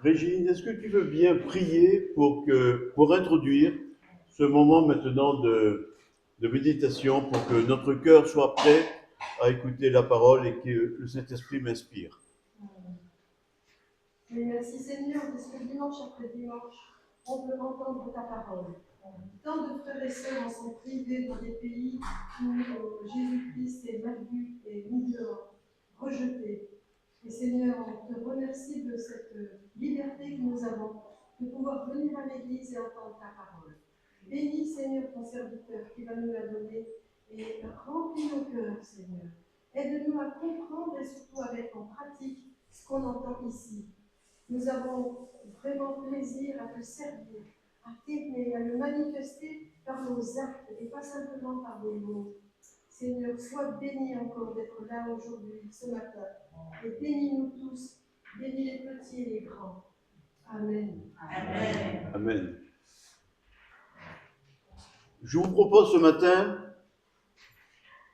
Régine, est-ce que tu veux bien prier pour introduire ce moment maintenant de méditation, pour que notre cœur soit prêt à écouter la parole et que le Saint-Esprit m'inspire? Mais merci Seigneur, parce que dimanche après dimanche, on peut entendre ta parole. Tant de frères et sœurs en sont privés dans des pays où Jésus-Christ est mal vu et mis dehors, rejeté. Et Seigneur, on te remercie de cette liberté que nous avons de pouvoir venir à l'église et entendre ta parole. Bénis Seigneur ton serviteur qui va nous la donner et remplis nos cœurs, Seigneur. Aide-nous à comprendre et surtout à mettre en pratique ce qu'on entend ici. Nous avons vraiment plaisir à te servir, à t'aimer, à le manifester par nos actes et pas simplement par des mots. Seigneur, sois béni encore d'être là aujourd'hui, ce matin. Et bénis-nous tous, bénis les petits et les grands. Amen. Amen. Amen. Je vous propose ce matin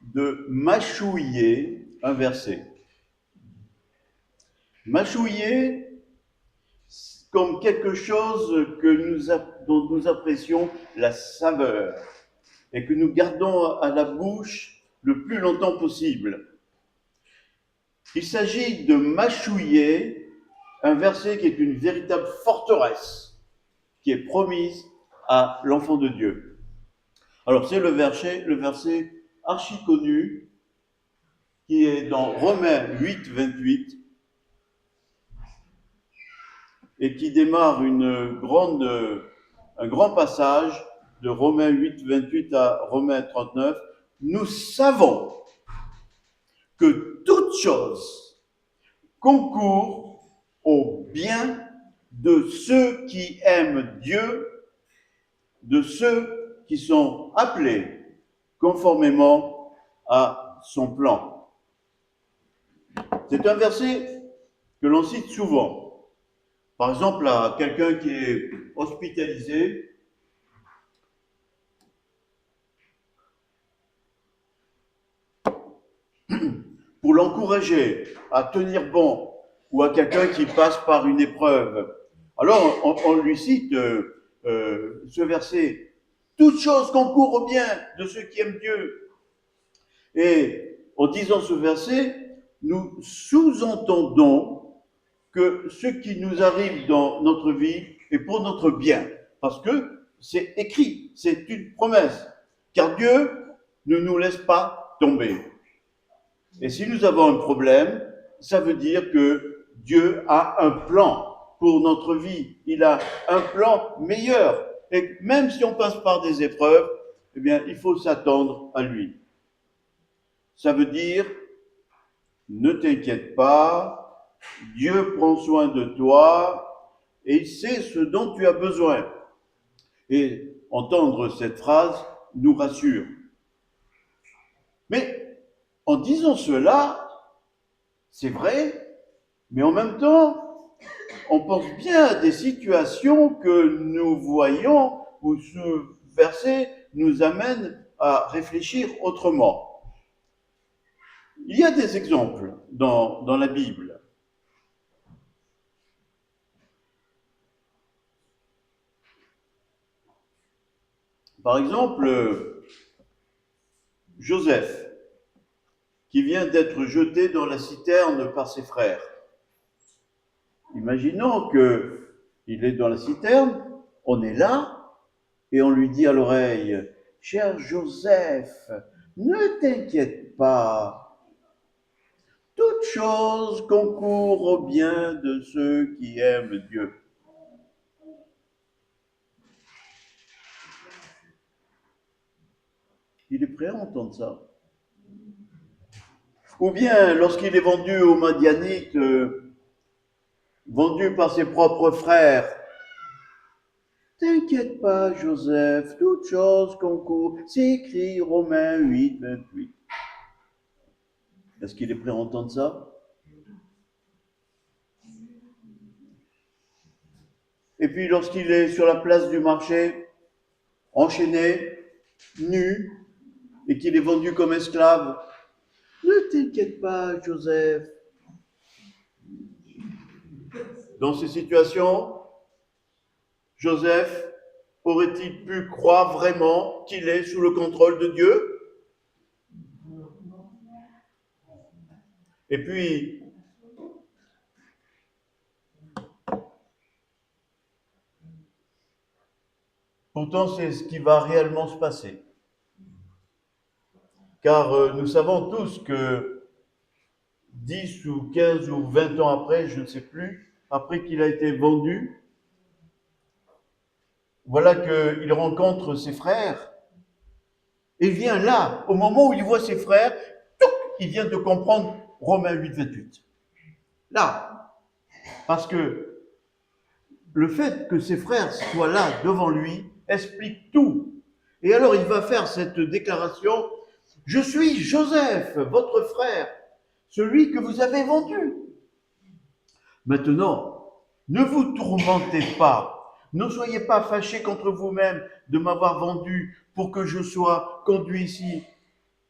de mâchouiller un verset. Mâchouiller comme quelque chose dont nous apprécions la saveur et que nous gardons à la bouche le plus longtemps possible. Il s'agit de mâchouiller un verset qui est une véritable forteresse qui est promise à l'enfant de Dieu. Alors c'est le verset archi connu qui est dans Romains 8, 28 et qui démarre un grand passage de Romains 8, 28 à Romains 39. Nous savons que toute chose concourt au bien de ceux qui aiment Dieu, de ceux qui sont appelés conformément à son plan. C'est un verset que l'on cite souvent. Par exemple, à quelqu'un qui est hospitalisé, pour l'encourager à tenir bon, ou à quelqu'un qui passe par une épreuve. Alors, on lui cite ce verset. Toute chose concourt au bien de ceux qui aiment Dieu. Et en disant ce verset, nous sous-entendons que ce qui nous arrive dans notre vie est pour notre bien. Parce que c'est écrit, c'est une promesse. Car Dieu ne nous laisse pas tomber. Et si nous avons un problème, ça veut dire que Dieu a un plan pour notre vie. Il a un plan meilleur. Et même si on passe par des épreuves, eh bien, il faut s'attendre à lui. Ça veut dire, ne t'inquiète pas, Dieu prend soin de toi et il sait ce dont tu as besoin. Et entendre cette phrase nous rassure. Mais en disant cela, c'est vrai, mais en même temps, on pense bien à des situations que nous voyons où ce verset nous amène à réfléchir autrement. Il y a des exemples dans la Bible. Par exemple, Joseph, qui vient d'être jeté dans la citerne par ses frères. Imaginons qu'il est dans la citerne, on est là, et on lui dit à l'oreille, « Cher Joseph, ne t'inquiète pas, toute chose concourt au bien de ceux qui aiment Dieu. » Il est prêt à entendre ça. Ou bien, lorsqu'il est vendu aux Madianites, vendu par ses propres frères, « T'inquiète pas, Joseph, toute chose concourt. » C'est écrit Romains 8, 28. Est-ce qu'il est prêt à entendre ça? Et puis lorsqu'il est sur la place du marché, enchaîné, nu, et qu'il est vendu comme esclave, ne t'inquiète pas, Joseph. Dans ces situations, Joseph aurait-il pu croire vraiment qu'il est sous le contrôle de Dieu? Et puis, pourtant, c'est ce qui va réellement se passer. Car nous savons tous que 10 ou 15 ou 20 ans après, je ne sais plus, après qu'il a été vendu, voilà qu'il rencontre ses frères. Et vient là, au moment où il voit ses frères, touc, il vient de comprendre Romains 8, 28. Là, parce que le fait que ses frères soient là devant lui explique tout. Et alors il va faire cette déclaration: je suis Joseph, votre frère, celui que vous avez vendu. Maintenant, ne vous tourmentez pas, ne soyez pas fâchés contre vous-même de m'avoir vendu pour que je sois conduit ici,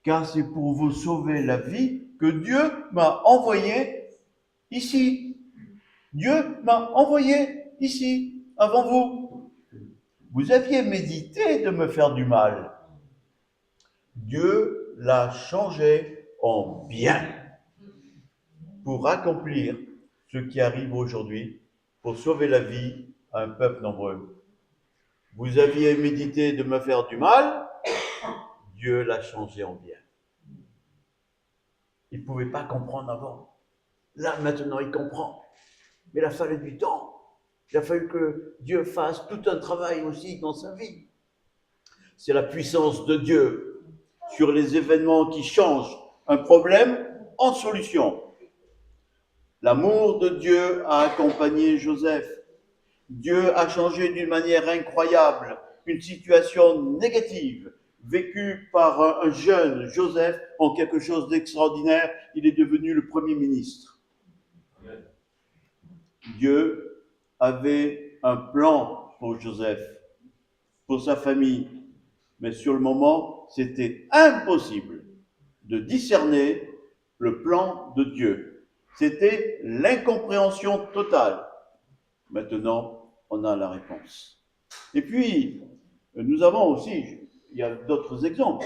car c'est pour vous sauver la vie que Dieu m'a envoyé ici. Dieu m'a envoyé ici, avant vous. Vous aviez médité de me faire du mal. Dieu l'a changé en bien pour accomplir ce qui arrive aujourd'hui, pour sauver la vie à un peuple nombreux. Vous aviez médité de me faire du mal, Dieu l'a changé en bien. Il ne pouvait pas comprendre avant. Là, maintenant, il comprend. Mais il a fallu du temps. Il a fallu que Dieu fasse tout un travail aussi dans sa vie. C'est la puissance de Dieu sur les événements qui changent un problème en solution. L'amour de Dieu a accompagné Joseph. Dieu a changé d'une manière incroyable une situation négative vécue par un jeune Joseph en quelque chose d'extraordinaire. Il est devenu le premier ministre. Dieu avait un plan pour Joseph, pour sa famille, mais sur le moment, c'était impossible de discerner le plan de Dieu. C'était l'incompréhension totale. Maintenant, on a la réponse. Et puis, nous avons aussi, il y a d'autres exemples.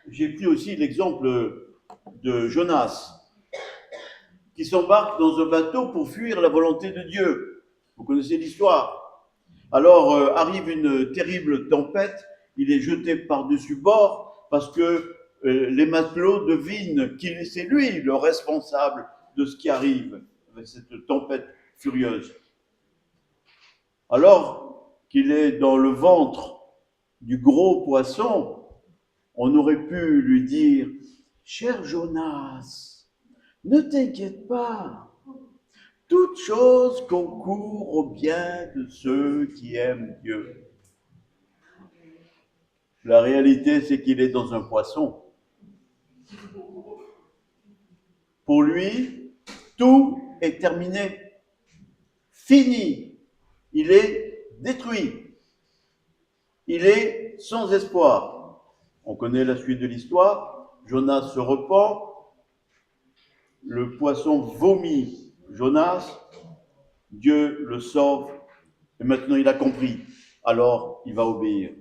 J'ai pris aussi l'exemple de Jonas, qui s'embarque dans un bateau pour fuir la volonté de Dieu. Vous connaissez l'histoire. Alors arrive une terrible tempête, il est jeté par-dessus bord parce que les matelots devinent qu'il c'est lui le responsable de ce qui arrive avec cette tempête furieuse. Alors qu'il est dans le ventre du gros poisson, on aurait pu lui dire: cher Jonas, ne t'inquiète pas, toute chose concourt au bien de ceux qui aiment Dieu. La réalité, c'est qu'il est dans un poisson. Pour lui, tout est terminé, fini. Il est détruit. Il est sans espoir. On connaît la suite de l'histoire. Jonas se repent. Le poisson vomit Jonas. Dieu le sauve. Et maintenant, il a compris. Alors, il va obéir.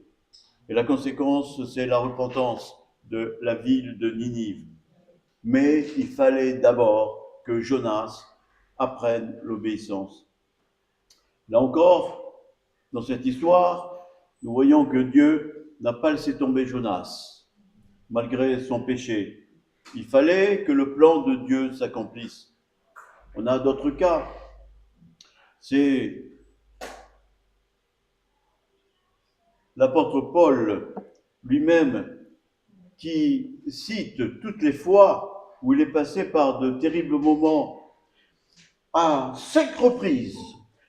Et la conséquence, c'est la repentance de la ville de Ninive. Mais il fallait d'abord que Jonas apprenne l'obéissance. Là encore, dans cette histoire, nous voyons que Dieu n'a pas laissé tomber Jonas, malgré son péché. Il fallait que le plan de Dieu s'accomplisse. On a d'autres cas. C'est l'apôtre Paul lui-même qui cite toutes les fois où il est passé par de terribles moments. À 5 reprises,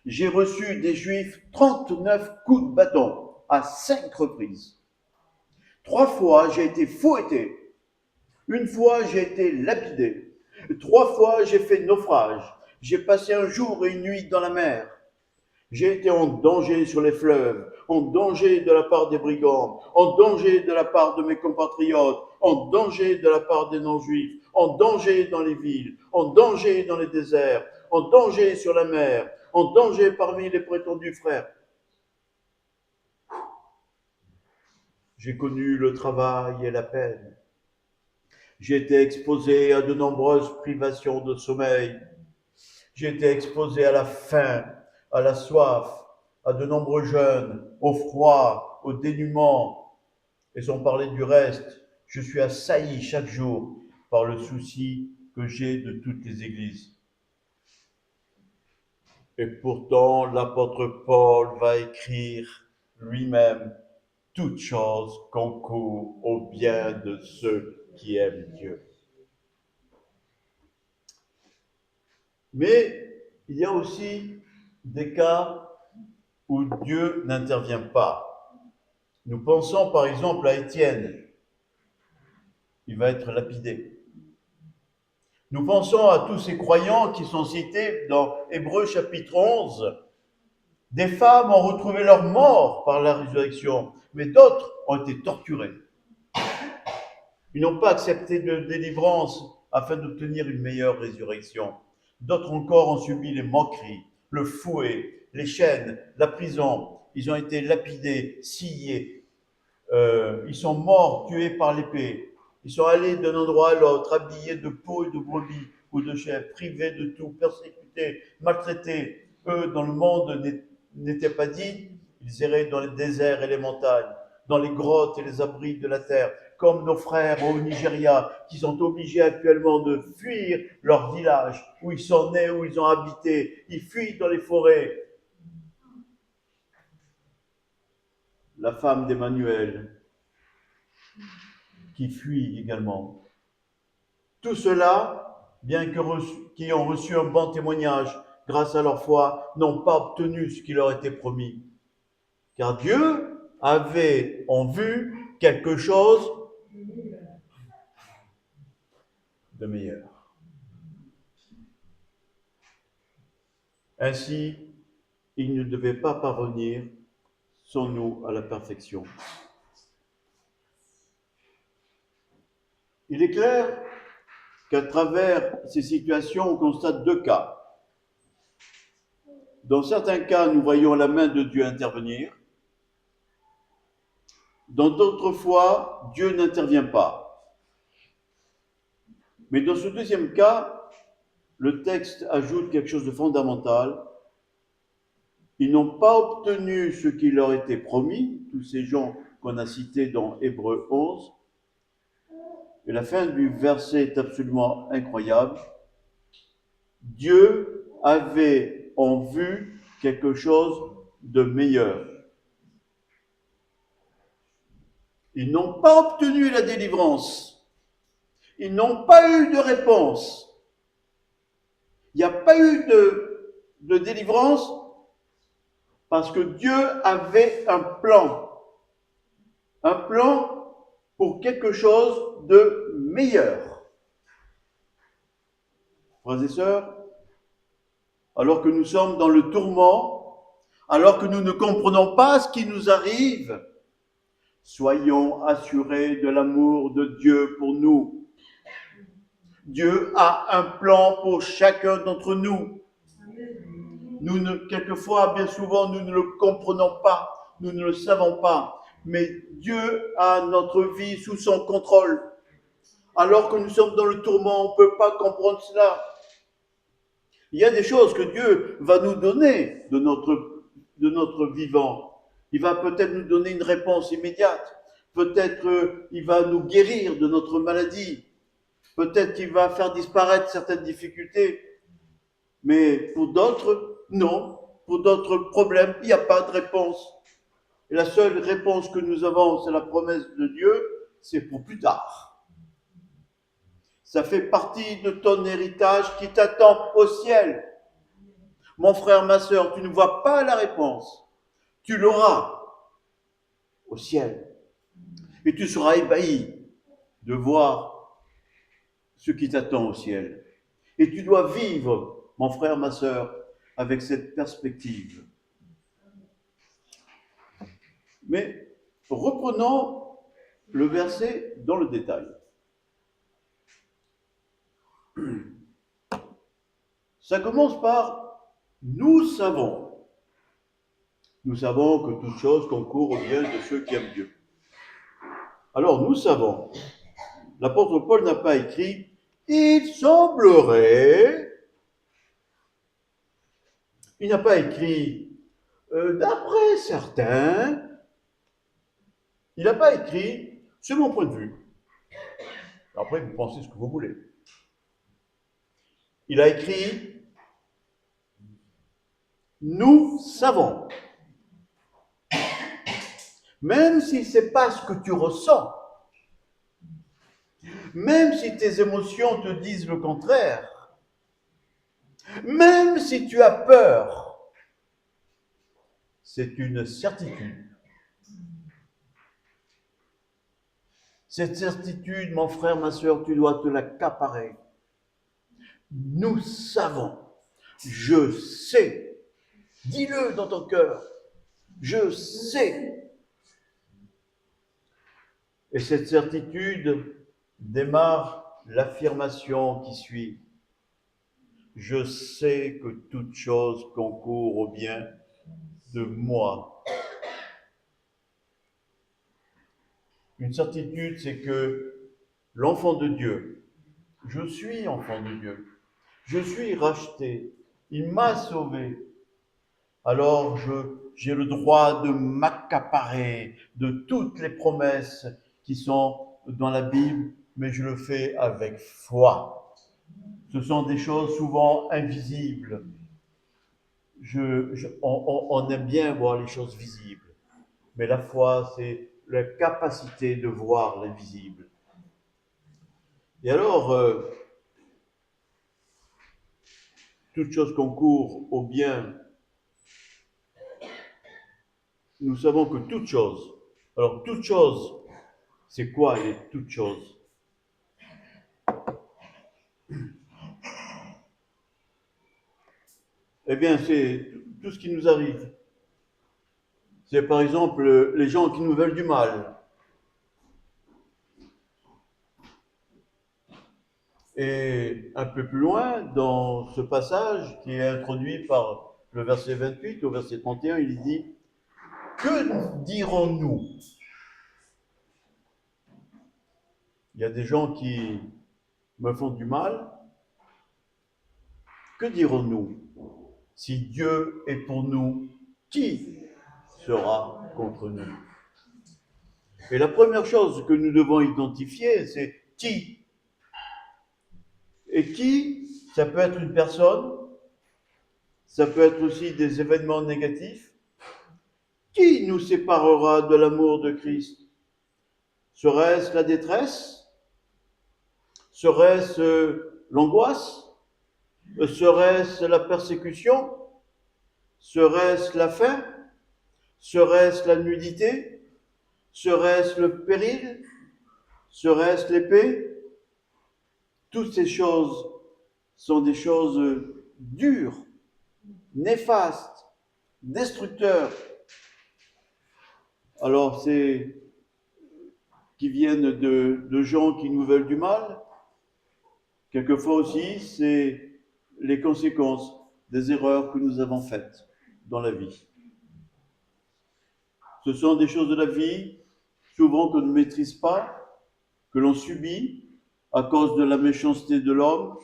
j'ai reçu des Juifs 39 coups de bâton, à 5 reprises. 3 fois, j'ai été fouetté. 1 fois, j'ai été lapidé. 3 fois, j'ai fait naufrage. J'ai passé un jour et une nuit dans la mer. J'ai été en danger sur les fleuves, en danger de la part des brigands, en danger de la part de mes compatriotes, en danger de la part des non-juifs, en danger dans les villes, en danger dans les déserts, en danger sur la mer, en danger parmi les prétendus frères. J'ai connu le travail et la peine. J'ai été exposé à de nombreuses privations de sommeil. J'ai été exposé à la faim, à la soif, à de nombreux jeûnes, au froid, au dénuement. Et sans parler du reste, je suis assailli chaque jour par le souci que j'ai de toutes les églises. Et pourtant, l'apôtre Paul va écrire lui-même: toute chose concourt au bien de ceux qui aiment Dieu. Mais il y a aussi des cas où Dieu n'intervient pas. Nous pensons par exemple à Étienne, il va être lapidé. Nous pensons à tous ces croyants qui sont cités dans Hébreux chapitre 11. Des femmes ont retrouvé leur mort par la résurrection, mais d'autres ont été torturés. Ils n'ont pas accepté de délivrance afin d'obtenir une meilleure résurrection. D'autres encore ont subi les moqueries, le fouet, les chaînes, la prison. Ils ont été lapidés, sciés. Ils sont morts, tués par l'épée. Ils sont allés d'un endroit à l'autre, habillés de peau et de brebis ou de chair, privés de tout, persécutés, maltraités. Eux, dans le monde, n'étaient pas dignes. Ils erraient dans les déserts et les montagnes, dans les grottes et les abris de la terre, comme nos frères au Nigeria, qui sont obligés actuellement de fuir leur village, où ils sont nés, où ils ont habité. Ils fuient dans les forêts. La femme d'Emmanuel, qui fuit également. Tout cela, bien qui ont reçu un bon témoignage grâce à leur foi, n'ont pas obtenu ce qui leur était promis. Car Dieu avait en vue quelque chose de meilleur. Ainsi, ils ne devaient pas parvenir, sans nous, à la perfection. Il est clair qu'à travers ces situations, on constate deux cas. Dans certains cas, nous voyons la main de Dieu intervenir. Dans d'autres fois, Dieu n'intervient pas. Mais dans ce deuxième cas, le texte ajoute quelque chose de fondamental. Ils n'ont pas obtenu ce qui leur était promis, tous ces gens qu'on a cités dans Hébreux 11. Et la fin du verset est absolument incroyable. Dieu avait en vue quelque chose de meilleur. Ils n'ont pas obtenu la délivrance. Ils n'ont pas eu de réponse. Il n'y a pas eu de délivrance parce que Dieu avait un plan pour quelque chose de meilleur. Frères et sœurs, alors que nous sommes dans le tourment, alors que nous ne comprenons pas ce qui nous arrive, soyons assurés de l'amour de Dieu pour nous. Dieu a un plan pour chacun d'entre nous. Quelquefois, bien souvent, nous ne le comprenons pas, nous ne le savons pas, mais Dieu a notre vie sous son contrôle. Alors que nous sommes dans le tourment, on ne peut pas comprendre cela. Il y a des choses que Dieu va nous donner de notre vivant. Il va peut-être nous donner une réponse immédiate. Peut-être il va nous guérir de notre maladie. Peut-être qu'il va faire disparaître certaines difficultés. Mais pour d'autres, non. Pour d'autres problèmes, il n'y a pas de réponse. Et la seule réponse que nous avons, c'est la promesse de Dieu, c'est pour plus tard. Ça fait partie de ton héritage qui t'attend au ciel. Mon frère, ma sœur, tu ne vois pas la réponse. Tu l'auras au ciel. Et tu seras ébahi de voir ce qui t'attend au ciel. Et tu dois vivre, mon frère, ma sœur, avec cette perspective. Mais reprenons le verset dans le détail. Ça commence par nous savons. Nous savons que toute chose concourt au bien de ceux qui aiment Dieu. Alors nous savons. L'apôtre Paul n'a pas écrit il semblerait. Il n'a pas écrit d'après certains. Il n'a pas écrit c'est mon point de vue. Après, vous pensez ce que vous voulez. Il a écrit nous savons. Même si ce n'est pas ce que tu ressens, même si tes émotions te disent le contraire, même si tu as peur, c'est une certitude. Cette certitude, mon frère, ma soeur, tu dois te l'accaparer. Nous savons, je sais, dis-le dans ton cœur, je sais. Et cette certitude démarre l'affirmation qui suit. Je sais que toute chose concourt au bien de moi. Une certitude, c'est que l'enfant de Dieu, je suis enfant de Dieu, je suis racheté, il m'a sauvé. Alors j'ai le droit de m'accaparer de toutes les promesses qui sont dans la Bible, mais je le fais avec foi. Ce sont des choses souvent invisibles. On aime bien voir les choses visibles, mais la foi, c'est la capacité de voir l'invisible. Et alors, toute chose concourt au bien. Nous savons que toute chose, alors toute chose, c'est quoi les toutes choses? Eh bien, c'est tout ce qui nous arrive. C'est par exemple les gens qui nous veulent du mal. Et un peu plus loin, dans ce passage qui est introduit par le verset 28 au verset 31, il dit « Que dirons-nous » Il y a des gens qui me font du mal. Que dirons-nous? Si Dieu est pour nous, qui sera contre nous? Et la première chose que nous devons identifier, c'est qui. Et qui, ça peut être une personne, ça peut être aussi des événements négatifs. Qui nous séparera de l'amour de Christ? Serait-ce la détresse? Serait-ce l'angoisse? Serait-ce la persécution? Serait-ce la faim? Serait-ce la nudité? Serait-ce le péril? Serait-ce l'épée? Toutes ces choses sont des choses dures, néfastes, destructeurs. Alors, c'est qui viennent de gens qui nous veulent du mal. Quelquefois aussi, c'est les conséquences des erreurs que nous avons faites dans la vie. Ce sont des choses de la vie, souvent qu'on ne maîtrise pas, que l'on subit à cause de la méchanceté de l'homme,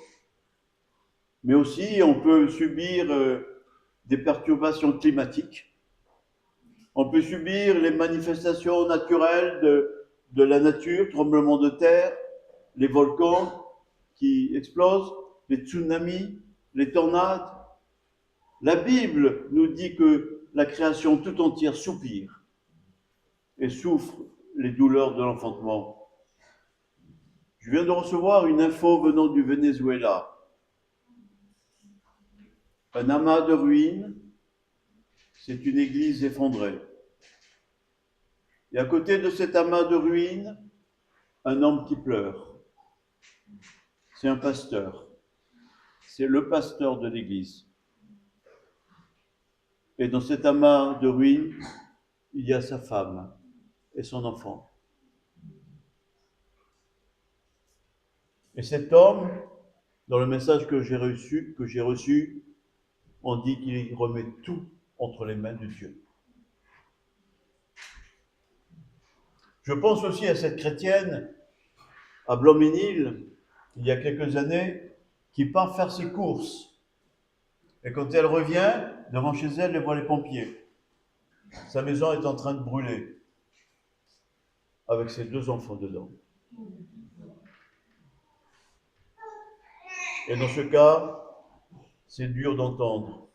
mais aussi on peut subir des perturbations climatiques, on peut subir les manifestations naturelles de la nature, tremblements de terre, les volcans qui explosent, les tsunamis, les tornades. La Bible nous dit que la création tout entière soupire et souffre les douleurs de l'enfantement. Je viens de recevoir une info venant du Venezuela. Un amas de ruines, c'est une église effondrée. Et à côté de cet amas de ruines, un homme qui pleure. C'est un pasteur. C'est le pasteur de l'église. Et dans cet amas de ruines, il y a sa femme et son enfant. Et cet homme Dans le message que j'ai reçu, on dit qu'il remet tout entre les mains de Dieu. Je pense aussi à cette chrétienne à Blanc-Ménil, il y a quelques années, qui part faire ses courses. Et quand elle revient, devant chez elle, elle voit les pompiers. Sa maison est en train de brûler, avec ses 2 enfants dedans. Et dans ce cas, c'est dur d'entendre.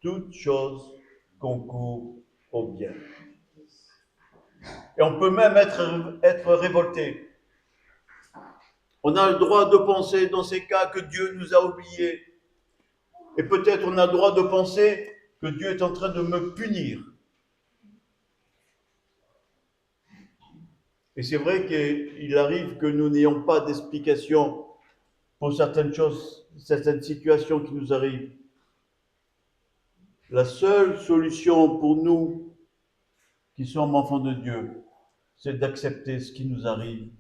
Toute chose concourt au bien. Et on peut même être révolté. On a le droit de penser dans ces cas que Dieu nous a oubliés. Et peut-être on a le droit de penser que Dieu est en train de me punir. Et c'est vrai qu'il arrive que nous n'ayons pas d'explication pour certaines choses, certaines situations qui nous arrivent. La seule solution pour nous qui sommes enfants de Dieu, c'est d'accepter ce qui nous arrive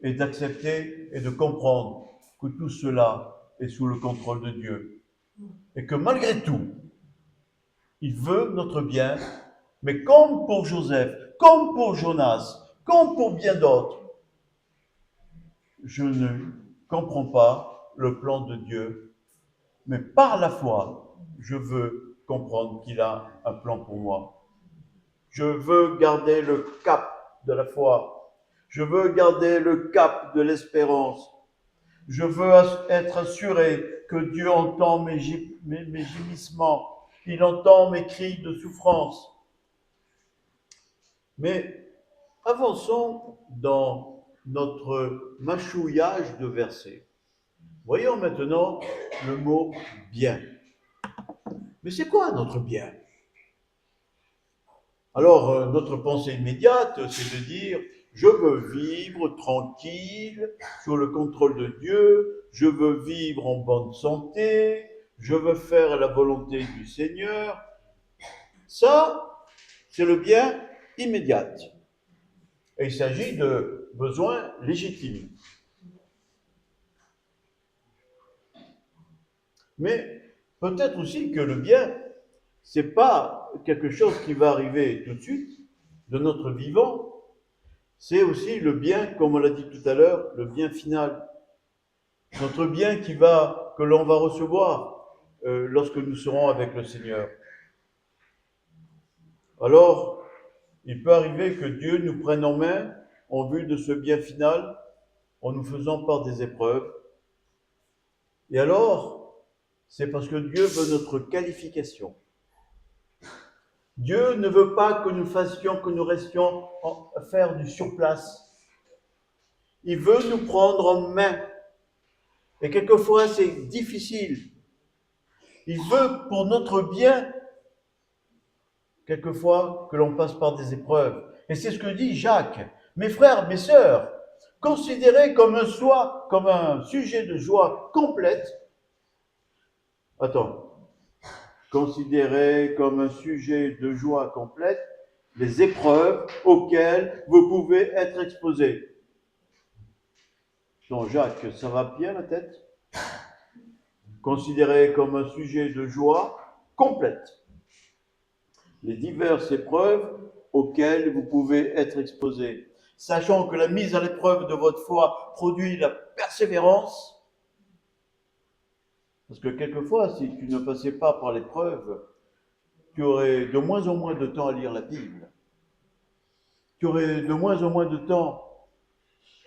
et d'accepter et de comprendre que tout cela est sous le contrôle de Dieu. Et que malgré tout, il veut notre bien, mais comme pour Joseph, comme pour Jonas, comme pour bien d'autres, je ne comprends pas le plan de Dieu, mais par la foi, je veux comprendre qu'il a un plan pour moi. Je veux garder le cap de la foi. Je veux garder le cap de l'espérance. Je veux être assuré que Dieu entend mes gémissements. Il entend mes cris de souffrance. Mais avançons dans notre mâchouillage de versets. Voyons maintenant le mot bien. Mais c'est quoi notre bien? Alors, notre pensée immédiate, c'est de dire, je veux vivre tranquille, sous le contrôle de Dieu, je veux vivre en bonne santé, je veux faire la volonté du Seigneur. Ça, c'est le bien immédiat. Et il s'agit de besoins légitimes. Mais peut-être aussi que le bien, c'est pas quelque chose qui va arriver tout de suite de notre vivant, c'est aussi le bien, comme on l'a dit tout à l'heure, le bien final. Notre bien que l'on va recevoir lorsque nous serons avec le Seigneur. Alors, il peut arriver que Dieu nous prenne en main en vue de ce bien final, en nous faisant part des épreuves. Et alors, c'est parce que Dieu veut notre qualification. Dieu ne veut pas que nous restions à faire du surplace. Il veut nous prendre en main. Et quelquefois, c'est difficile. Il veut pour notre bien, quelquefois, que l'on passe par des épreuves. Et c'est ce que dit Jacques. Mes frères, mes sœurs, considérez comme un sujet de joie complète. Considérez comme un sujet de joie complète les épreuves auxquelles vous pouvez être exposés. Donc Jacques, ça va bien la tête? Considérez comme un sujet de joie complète les diverses épreuves auxquelles vous pouvez être exposés, sachant que la mise à l'épreuve de votre foi produit la persévérance. Parce que quelquefois, si tu ne passais pas par l'épreuve, tu aurais de moins en moins de temps à lire la Bible. Tu aurais de moins en moins de temps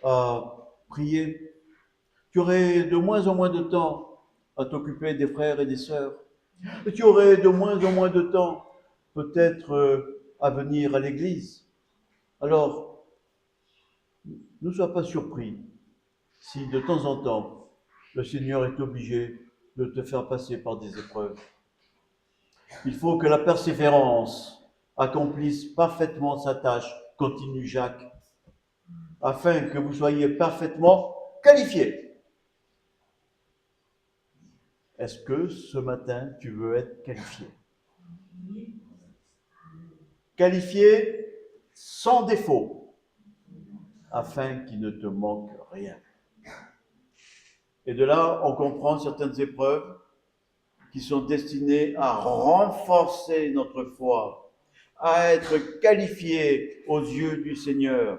à prier. Tu aurais de moins en moins de temps à t'occuper des frères et des sœurs. Et tu aurais de moins en moins de temps peut-être à venir à l'église. Alors, ne sois pas surpris si de temps en temps, le Seigneur est obligé de te faire passer par des épreuves. Il faut que la persévérance accomplisse parfaitement sa tâche, continue Jacques, afin que vous soyez parfaitement qualifiés. Est-ce que ce matin, tu veux être qualifié? Qualifié sans défaut, afin qu'il ne te manque rien. Et de là, on comprend certaines épreuves qui sont destinées à renforcer notre foi, à être qualifiés aux yeux du Seigneur,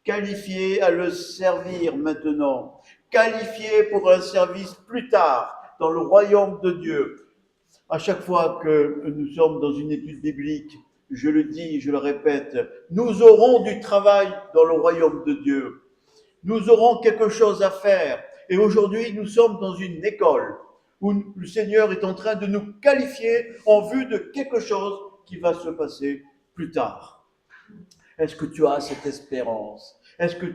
qualifiés à le servir maintenant, qualifiés pour un service plus tard dans le royaume de Dieu. À chaque fois que nous sommes dans une étude biblique, je le dis, je le répète, nous aurons du travail dans le royaume de Dieu. Nous aurons quelque chose à faire. Et aujourd'hui, nous sommes dans une école où le Seigneur est en train de nous qualifier en vue de quelque chose qui va se passer plus tard. Est-ce que tu as cette espérance? Est-ce que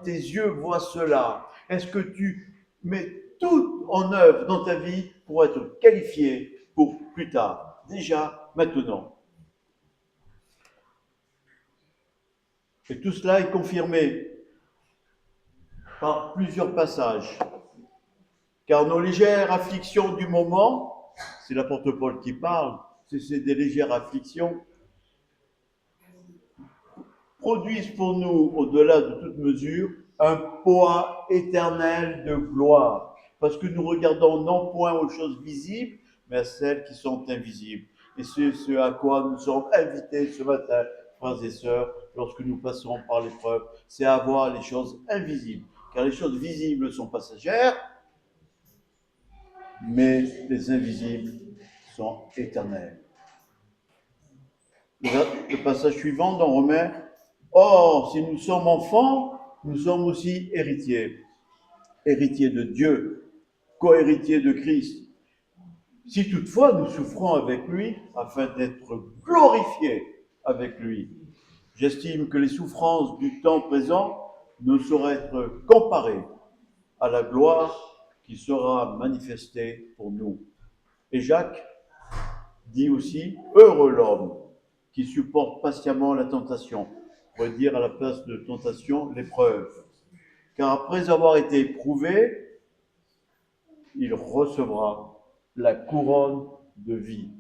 tes yeux voient cela? Est-ce que tu mets tout en œuvre dans ta vie pour être qualifié pour plus tard? Déjà, maintenant. Et tout cela est confirmé par plusieurs passages. Car nos légères afflictions du moment, c'est l'apôtre Paul qui parle, c'est des légères afflictions, produisent pour nous, au-delà de toute mesure, un poids éternel de gloire. Parce que nous regardons non point aux choses visibles, mais à celles qui sont invisibles. Et c'est ce à quoi nous sommes invités ce matin, frères et sœurs, lorsque nous passerons par l'épreuve, c'est à voir les choses invisibles. Car les choses visibles sont passagères, mais les invisibles sont éternels. Le passage suivant dans Romains, or, si nous sommes enfants, nous sommes aussi héritiers. Héritiers de Dieu, co-héritiers de Christ. Si toutefois nous souffrons avec lui, afin d'être glorifiés avec lui. J'estime que les souffrances du temps présent ne sauraient être comparées à la gloire qui sera manifestée pour nous. Et Jacques dit aussi, heureux l'homme qui supporte patiemment la tentation. On pourrait dire à la place de tentation, l'épreuve. Car après avoir été éprouvé, il recevra la couronne de vie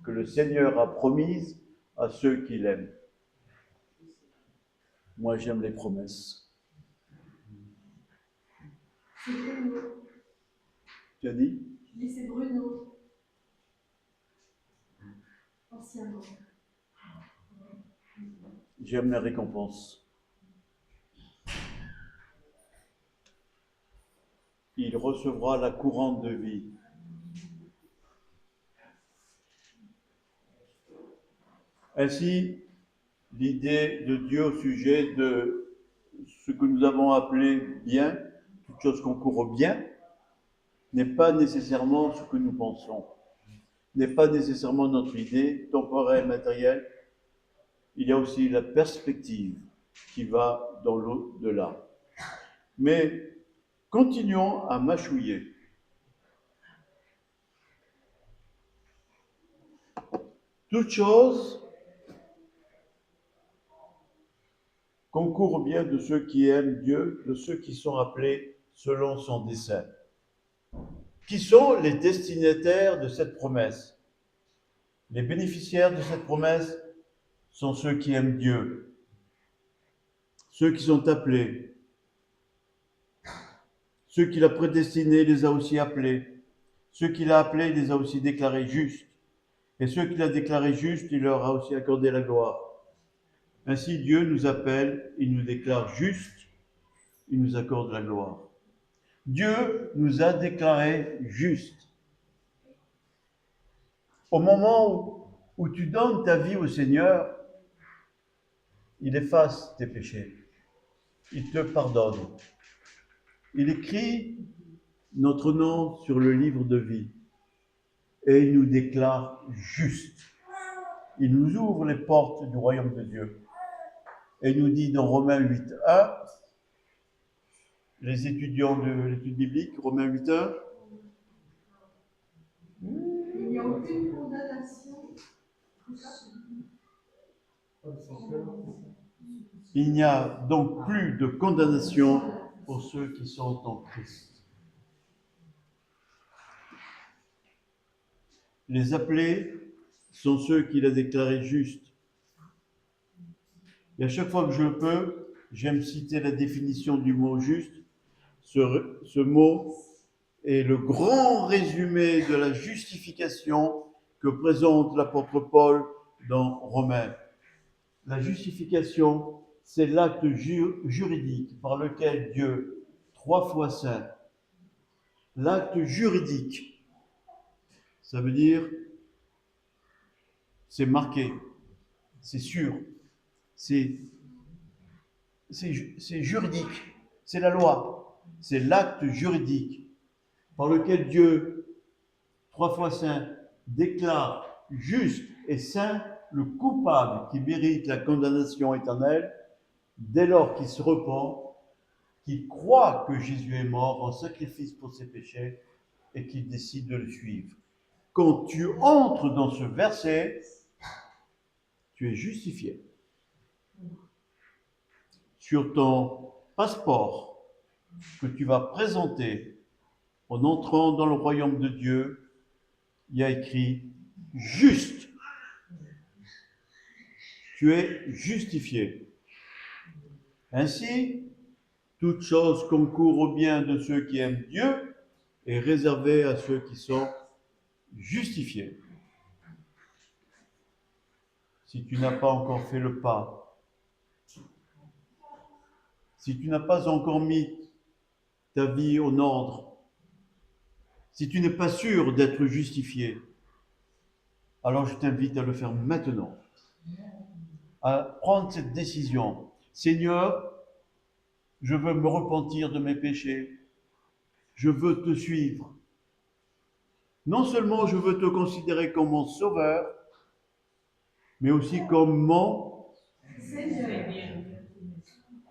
que le Seigneur a promise à ceux qui l'aiment. Moi, j'aime les promesses. C'est Bruno. Tu as dit? Je dis c'est Bruno. Anciennement. J'aime les récompenses. Il recevra la couronne de vie. Ainsi, l'idée de Dieu au sujet de ce que nous avons appelé bien, toute chose concourt au bien, n'est pas nécessairement ce que nous pensons, n'est pas nécessairement notre idée temporelle, matérielle. Il y a aussi la perspective qui va dans l'au-delà. Mais continuons à mâchouiller. Toute chose concourt au bien de ceux qui aiment Dieu, de ceux qui sont appelés selon son dessein. Qui sont les destinataires de cette promesse? Les bénéficiaires de cette promesse sont ceux qui aiment Dieu, ceux qui sont appelés. Ceux qu'il a prédestinés les a aussi appelés. Ceux qu'il a appelés les a aussi déclarés justes. Et ceux qu'il a déclarés justes, il leur a aussi accordé la gloire. Ainsi, Dieu nous appelle, il nous déclare justes, il nous accorde la gloire. Dieu nous a déclarés justes. Au moment où tu donnes ta vie au Seigneur, il efface tes péchés. Il te pardonne. Il écrit notre nom sur le livre de vie et il nous déclare justes. Il nous ouvre les portes du royaume de Dieu. Et il nous dit dans Romains 8.1, les étudiants de l'étude biblique, Romains 8.1, Il n'y a aucune condamnation. il n'y a donc plus de condamnation pour ceux qui sont en Christ. Les appelés sont ceux qu'il a déclarés justes. Et à chaque fois que je le peux, j'aime citer la définition du mot juste. Ce mot est le grand résumé de la justification que présente l'apôtre Paul dans Romains. La justification, c'est l'acte juridique par lequel Dieu, 3 fois saint, l'acte juridique, ça veut dire c'est marqué, c'est sûr, c'est juridique, c'est la loi, c'est l'acte juridique par lequel Dieu, 3 fois saint, déclare juste et saint le coupable qui mérite la condamnation éternelle dès lors qu'il se repent, qu'il croit que Jésus est mort en sacrifice pour ses péchés et qu'il décide de le suivre. Quand tu entres dans ce verset, tu es justifié. Sur ton passeport que tu vas présenter en entrant dans le royaume de Dieu, il y a écrit juste. Tu es justifié. Ainsi, toute chose concourt au bien de ceux qui aiment Dieu est réservée à ceux qui sont justifiés. Si tu n'as pas encore fait le pas, si tu n'as pas encore mis ta vie en ordre, si tu n'es pas sûr d'être justifié, alors je t'invite à le faire maintenant, à prendre cette décision. Seigneur, je veux me repentir de mes péchés, je veux te suivre. Non seulement je veux te considérer comme mon sauveur, mais aussi comme mon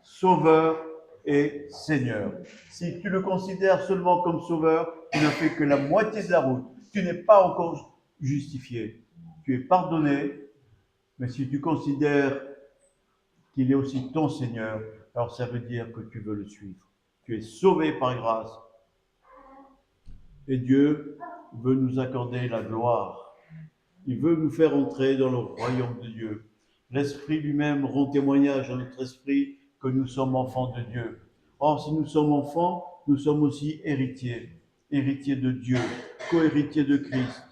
sauveur et Seigneur. Si tu le considères seulement comme sauveur, tu n'as fait que la moitié de la route. Tu n'es pas encore justifié. Tu es pardonné, mais si tu considères qu'il est aussi ton Seigneur, alors ça veut dire que tu veux le suivre. Tu es sauvé par grâce. Et Dieu veut nous accorder la gloire. Il veut nous faire entrer dans le royaume de Dieu. L'Esprit lui-même rend témoignage à notre esprit que nous sommes enfants de Dieu. Or, si nous sommes enfants, nous sommes aussi héritiers, héritiers de Dieu, co-héritiers de Christ.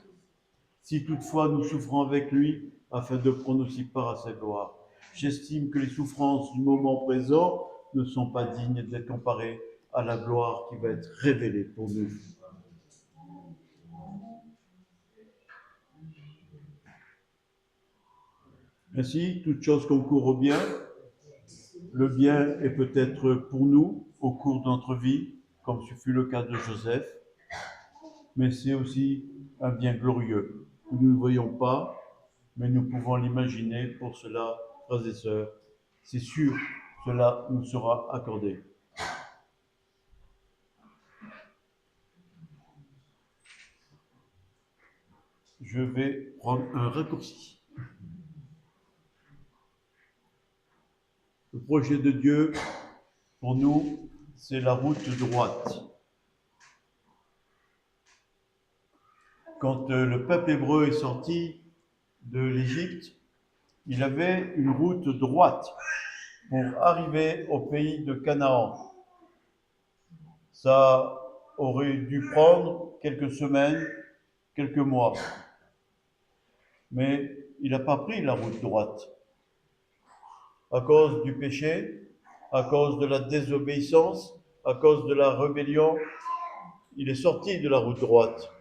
Si toutefois nous souffrons avec lui, afin de prendre aussi part à sa gloire. J'estime que les souffrances du moment présent ne sont pas dignes d'être comparées à la gloire qui va être révélée pour nous. Ainsi, toute chose concourt au bien. Le bien est peut-être pour nous au cours de notre vie, comme ce fut le cas de Joseph, mais c'est aussi un bien glorieux. Nous ne le voyons pas, mais nous pouvons l'imaginer. Pour cela, frères et sœurs, c'est sûr, cela nous sera accordé. Je vais prendre un raccourci. Le projet de Dieu, pour nous, c'est la route droite. Quand le peuple hébreu est sorti de l'Égypte, il avait une route droite pour arriver au pays de Canaan. Ça aurait dû prendre quelques semaines, quelques mois. Mais il n'a pas pris la route droite. À cause du péché, à cause de la désobéissance, à cause de la rébellion, il est sorti de la route droite.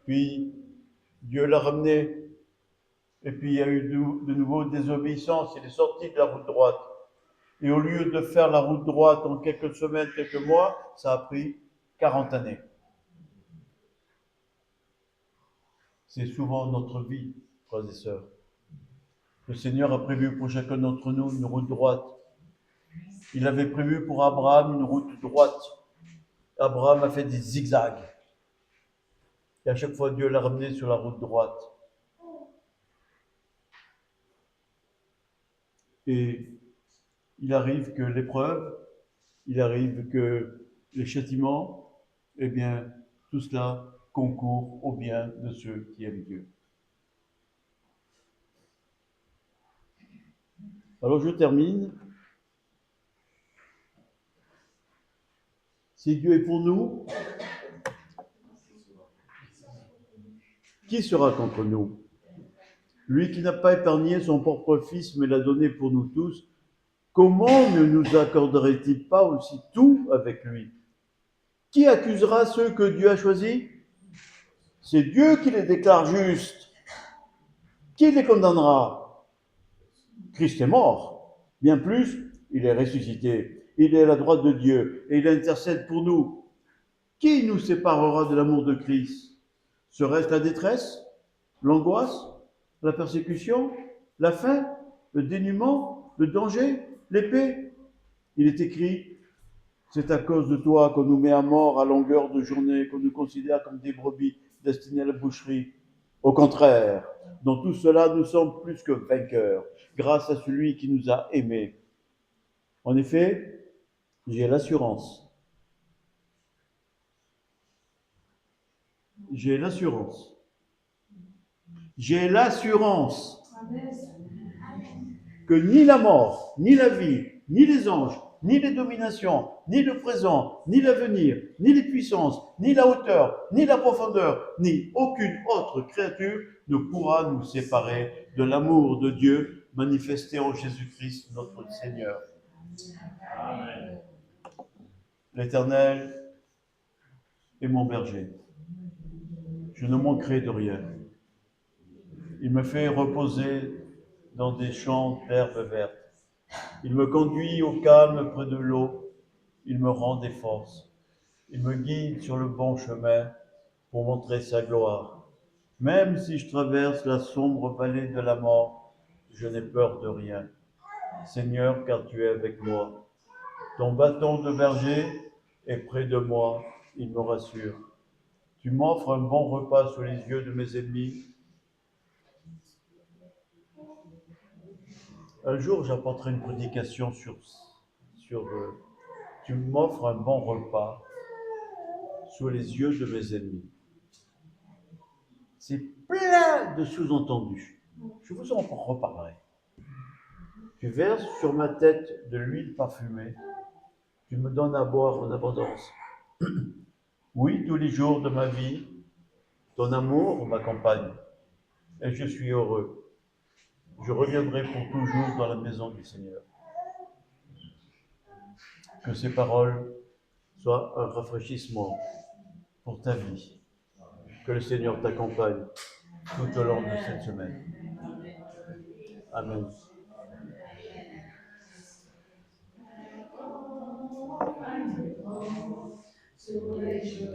Puis Dieu l'a ramené. Et puis il y a eu de nouveau désobéissance, il est sorti de la route droite. Et au lieu de faire la route droite en quelques semaines, quelques mois, ça a pris 40 années. C'est souvent notre vie, frères et sœurs. Le Seigneur a prévu pour chacun d'entre nous une route droite. Il avait prévu pour Abraham une route droite. Abraham a fait des zigzags. Et à chaque fois, Dieu l'a ramené sur la route droite. Et il arrive que l'épreuve, il arrive que les châtiments, eh bien, tout cela concourt au bien de ceux qui aiment Dieu. Alors je termine. Si Dieu est pour nous, Qui sera contre nous? Lui qui n'a pas épargné son propre Fils, mais l'a donné pour nous tous, comment ne nous accorderait-il pas aussi tout avec lui? Qui accusera ceux que Dieu a choisis? C'est Dieu qui les déclare justes. Qui les condamnera? Christ est mort. Bien plus, il est ressuscité. Il est à la droite de Dieu et il intercède pour nous. Qui nous séparera de l'amour de Christ? Serait-ce la détresse, l'angoisse, la persécution, la faim, le dénuement, le danger, l'épée? Il est écrit, c'est à cause de toi qu'on nous met à mort à longueur de journée, qu'on nous considère comme des brebis destinées à la boucherie. Au contraire, dans tout cela, nous sommes plus que vainqueurs, grâce à celui qui nous a aimés. En effet, j'ai l'assurance. J'ai l'assurance. J'ai l'assurance que ni la mort, ni la vie, ni les anges, ni les dominations, ni le présent, ni l'avenir, ni les puissances, ni la hauteur, ni la profondeur, ni aucune autre créature ne pourra nous séparer de l'amour de Dieu manifesté en Jésus-Christ notre Seigneur. Amen. L'Éternel est mon berger. Je ne manquerai de rien. Il me fait reposer dans des champs d'herbes vertes. Il me conduit au calme près de l'eau. Il me rend des forces. Il me guide sur le bon chemin pour montrer sa gloire. Même si je traverse la sombre vallée de la mort, je n'ai peur de rien. Seigneur, car tu es avec moi. Ton bâton de berger est près de moi, il me rassure. Tu m'offres un bon repas sous les yeux de mes ennemis. Un jour, j'apporterai une prédication sur tu m'offres un bon repas sous les yeux de mes ennemis. C'est plein de sous-entendus. Je vous en reparlerai. Tu verses sur ma tête de l'huile parfumée. Tu me donnes à boire en abondance. Oui, tous les jours de ma vie, ton amour m'accompagne et je suis heureux. Je reviendrai pour toujours dans la maison du Seigneur. Que ces paroles soient un rafraîchissement pour ta vie. Que le Seigneur t'accompagne tout au long de cette semaine. Amen. Sur les jours